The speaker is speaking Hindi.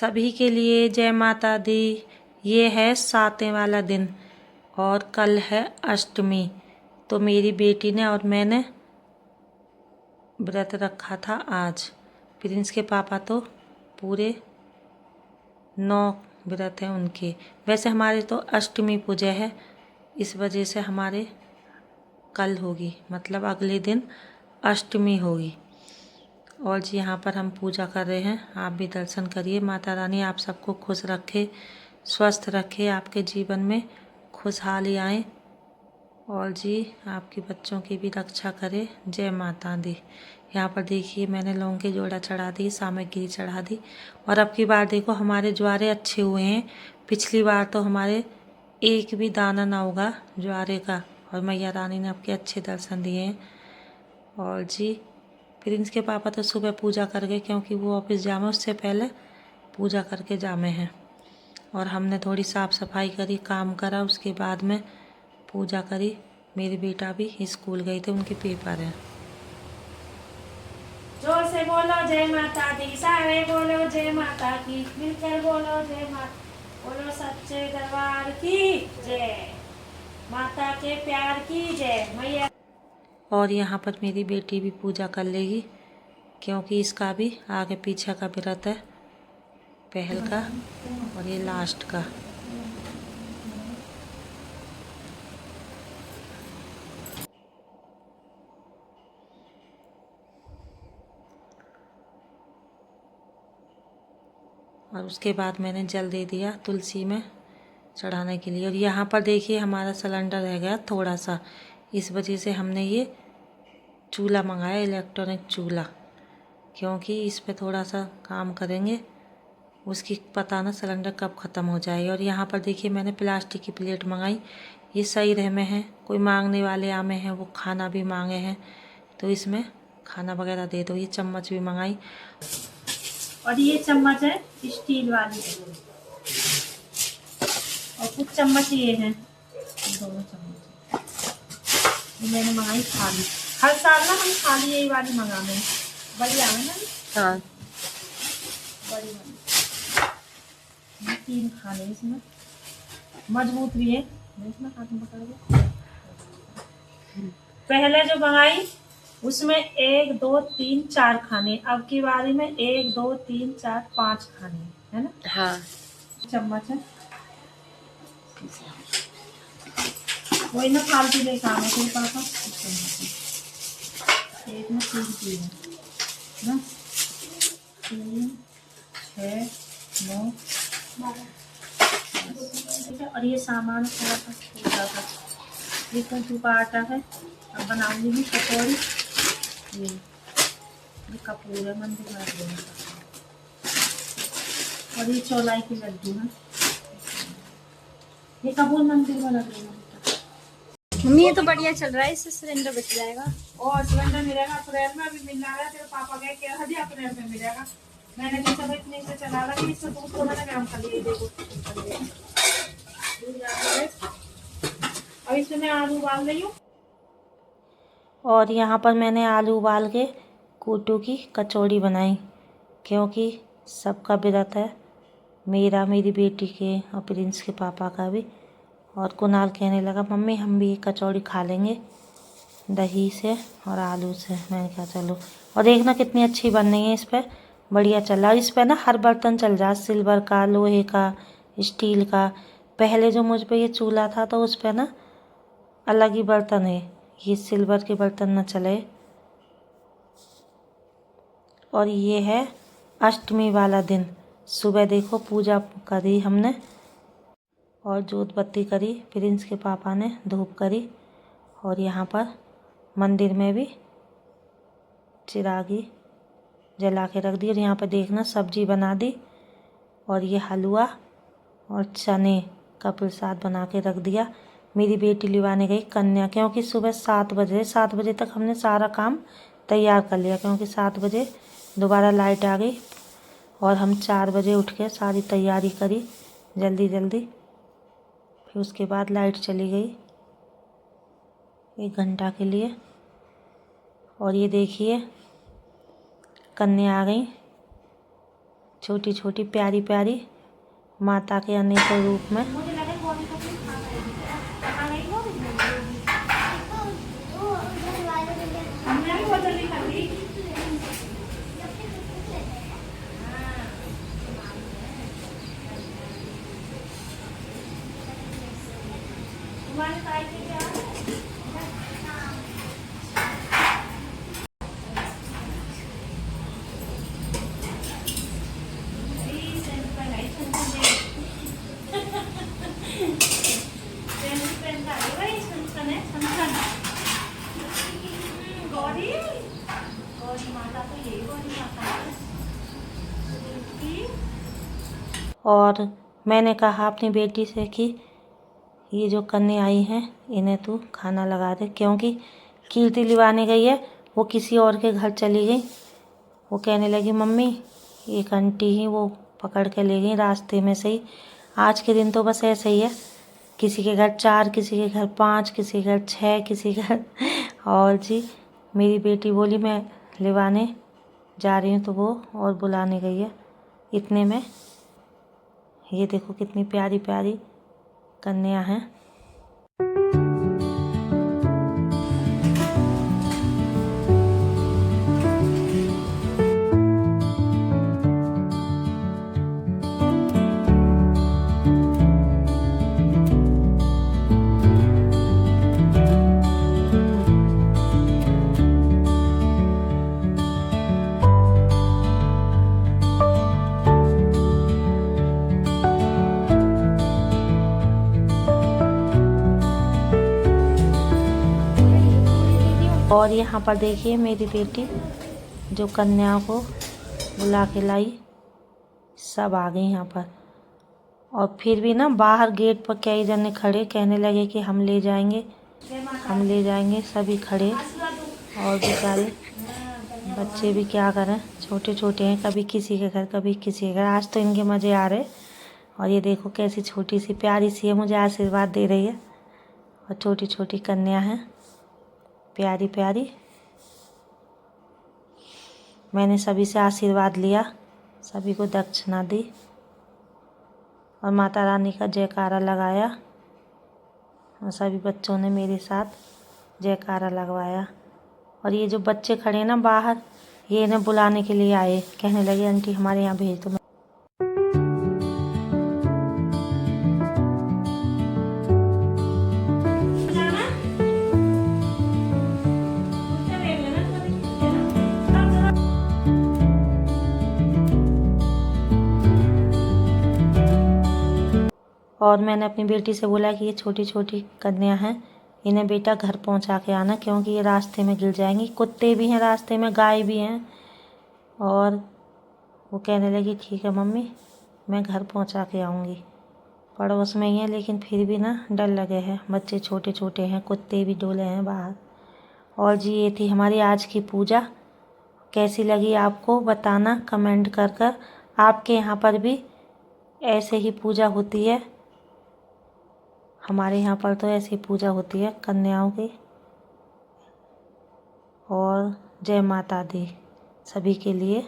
सभी के लिए जय माता दी। ये है 7वें वाला दिन और कल है अष्टमी। तो मेरी बेटी ने और मैंने व्रत रखा था आज। प्रिंस के पापा तो पूरे 9 व्रत हैं उनके। वैसे हमारे तो अष्टमी पूजा है, इस वजह से हमारे कल होगी, मतलब अगले दिन अष्टमी होगी। और जी यहाँ पर हम पूजा कर रहे हैं, आप भी दर्शन करिए। माता रानी आप सबको खुश रखे, स्वस्थ रखे, आपके जीवन में खुशहाली आए और जी आपके बच्चों की भी रक्षा करे। जय माता दी। यहाँ पर देखिए मैंने लौंग की जोड़ा चढ़ा दी, सामग्री चढ़ा दी। और अब की बार देखो हमारे ज्वारे अच्छे हुए हैं। पिछली बार तो हमारे एक भी दाना ना होगा ज्वारे का, और मैया रानी ने आपके अच्छे दर्शन दिए हैं। और जी प्रिंस के पापा तो सुबह पूजा कर गए, क्योंकि वो ऑफिस जामे, उससे पहले पूजा करके जामे हैं। और हमने थोड़ी साफ़ सफाई करी, काम करा, उसके बाद में पूजा करी। मेरी बेटा भी स्कूल गए थे, उनके पेपर हैं। जोर से बोलो जय माता दी, सारे बोलो जय माता की, मिलकर बोलो जय माता, बोलो सच्चे दरबार की जय, माता के प्यार की जय मैया। और यहाँ पर मेरी बेटी भी पूजा कर लेगी, क्योंकि इसका भी आगे पीछे का व्रत है, पहल का और ये लास्ट का। और उसके बाद मैंने जल दे दिया तुलसी में चढ़ाने के लिए। और यहाँ पर देखिए हमारा सिलेंडर रह गया थोड़ा सा, इस वजह से हमने ये चूल्हा मंगाया, इलेक्ट्रॉनिक चूल्हा, क्योंकि इस पे थोड़ा सा काम करेंगे, उसकी पता ना सिलेंडर कब ख़त्म हो जाए। और यहाँ पर देखिए मैंने प्लास्टिक की प्लेट मंगाई, ये सही रह में है। कोई मांगने वाले आमे हैं, वो खाना भी मांगे हैं, तो इसमें खाना वगैरह दे दो। ये चम्मच भी मंगाई, और ये चम्मच है स्टील वाली, और कुछ चम्मच ये हैं, दोनों चम्मच ये मैंने मंगाई खाली। हर साल ना हम खाली यही वाली मंगाते हैं, बढ़िया है ना। हाँ बड़ी वाली, 3 खाने इसमें, मजबूत भी है। इसमें हाथ में पकड़ दो। पहले जो मंगाई उसमें 1 2 3 4 खाने, अब की बारी में 1 2 3 4 5 खाने, है ना। हाँ चम्मच है, वही ना फालतू ले काम है कोई पापा। एक में 3 की है ना, 3 6 9 12। और ये सामान थोड़ा सा छोटा था, ये कद्दू का आटा है। अब बनाऊंगी भी कचौड़ी। ये कपूर है, मंदिर में लग रही है। और ये चौलाई के लड्डू हैं, ये कपूर मंदिर में लग रही है। मम्मी ये तो बढ़िया चल रहा है, इससे सिलेंडर बच जाएगा। और सिलेंडर मिलेगा अप्रैल में, अभी मिलने वाला है। तेरे पापा गए कि हजी अप्रैल में मिलेगा। मैंने भी सब इतने से चला रहा कि इससे दूध को मैंने गरम कर लिया। देखो अब इसमें मैं आलू उबाल रही हूँ। और यहाँ पर मैंने आलू उबाल के कूटू की कचौड़ी बनाई, क्योंकि सबका व्रत है, मेरा, मेरी बेटी के और प्रिंस के पापा का भी। और कुणाल कहने लगा मम्मी हम भी कचौड़ी खा लेंगे दही से और आलू से। मैंने कहा चलो। और देखना कितनी अच्छी बन रही है, इस पर बढ़िया चल रहा है। इस पर ना हर बर्तन चल रहा है, सिल्वर का, लोहे का, स्टील का। पहले जो मुझ पे ये चूल्हा था तो उस पर ना अलग ही बर्तन है, ये सिल्वर के बर्तन न चले। और ये है अष्टमी वाला दिन। सुबह देखो पूजा करी हमने और जोत बत्ती करी, प्रिंस के पापा ने धूप करी। और यहाँ पर मंदिर में भी चिरागी जला के रख दी। और यहाँ पर देखना सब्जी बना दी, और ये हलवा और चने का प्रसाद बना के रख दिया। मेरी बेटी लिवाने गई कन्या, क्योंकि सुबह 7 बजे तक हमने सारा काम तैयार कर लिया, क्योंकि 7 बजे दोबारा लाइट आ गई। और हम 4 बजे उठ के सारी तैयारी करी जल्दी जल्दी। फिर उसके बाद लाइट चली गई 1 घंटा के लिए। और ये देखिए कन्या आ गई छोटी छोटी प्यारी प्यारी माता के अनेकों रूप में। और मैंने कहा अपनी बेटी से कि ये जो कन्या आई हैं इन्हें तू खाना लगा दे, क्योंकि कीर्ति लिवाने गई है, वो किसी और के घर चली गई। वो कहने लगी मम्मी एक आंटी ही वो पकड़ के ले गई रास्ते में से ही। आज के दिन तो बस ऐसे ही है, किसी के घर 4, किसी के घर 5, किसी के घर 6, किसी के घर और जी मेरी बेटी बोली मैं लिवाने जा रही हूँ, तो वो और बुलाने गई है। इतने में ये देखो कितनी प्यारी प्यारी कन्या हैं। और यहाँ पर देखिए मेरी बेटी जो कन्याओं को बुला के लाई, सब आ गई यहाँ पर। और फिर भी ना बाहर गेट पर कई जने खड़े, कहने लगे कि हम ले जाएंगे, हम ले जाएंगे। सभी खड़े और बेचारे बच्चे भी क्या करें, छोटे छोटे हैं, कभी किसी के घर कभी किसी के घर। आज तो इनके मज़े आ रहे। और ये देखो कैसी छोटी सी प्यारी सी है, मुझे आशीर्वाद दे रही है। और छोटी छोटी कन्या हैं प्यारी प्यारी। मैंने सभी से आशीर्वाद लिया, सभी को दक्षिणा दी और माता रानी का जयकारा लगाया। और सभी बच्चों ने मेरे साथ जयकारा लगवाया। और ये जो बच्चे खड़े हैं ना बाहर, ये इन्हें बुलाने के लिए आए, कहने लगे आंटी हमारे यहाँ भेज दो। और मैंने अपनी बेटी से बोला कि ये छोटी छोटी कन्या हैं, इन्हें बेटा घर पहुंचा के आना, क्योंकि ये रास्ते में गिर जाएंगी। कुत्ते भी हैं रास्ते में, गाय भी हैं। और वो कहने लगी ठीक है मम्मी मैं घर पहुंचा के आऊँगी। पड़ोस में ही है लेकिन फिर भी ना डर लगे है, बच्चे छोटे छोटे हैं, कुत्ते भी डोले हैं बाहर। और जी ये थी हमारी आज की पूजा। कैसी लगी आपको बताना कमेंट कर कर। आपके यहाँ पर भी ऐसे ही पूजा होती है? हमारे यहाँ पर तो ऐसी पूजा होती है कन्याओं की। और जय माता दी सभी के लिए।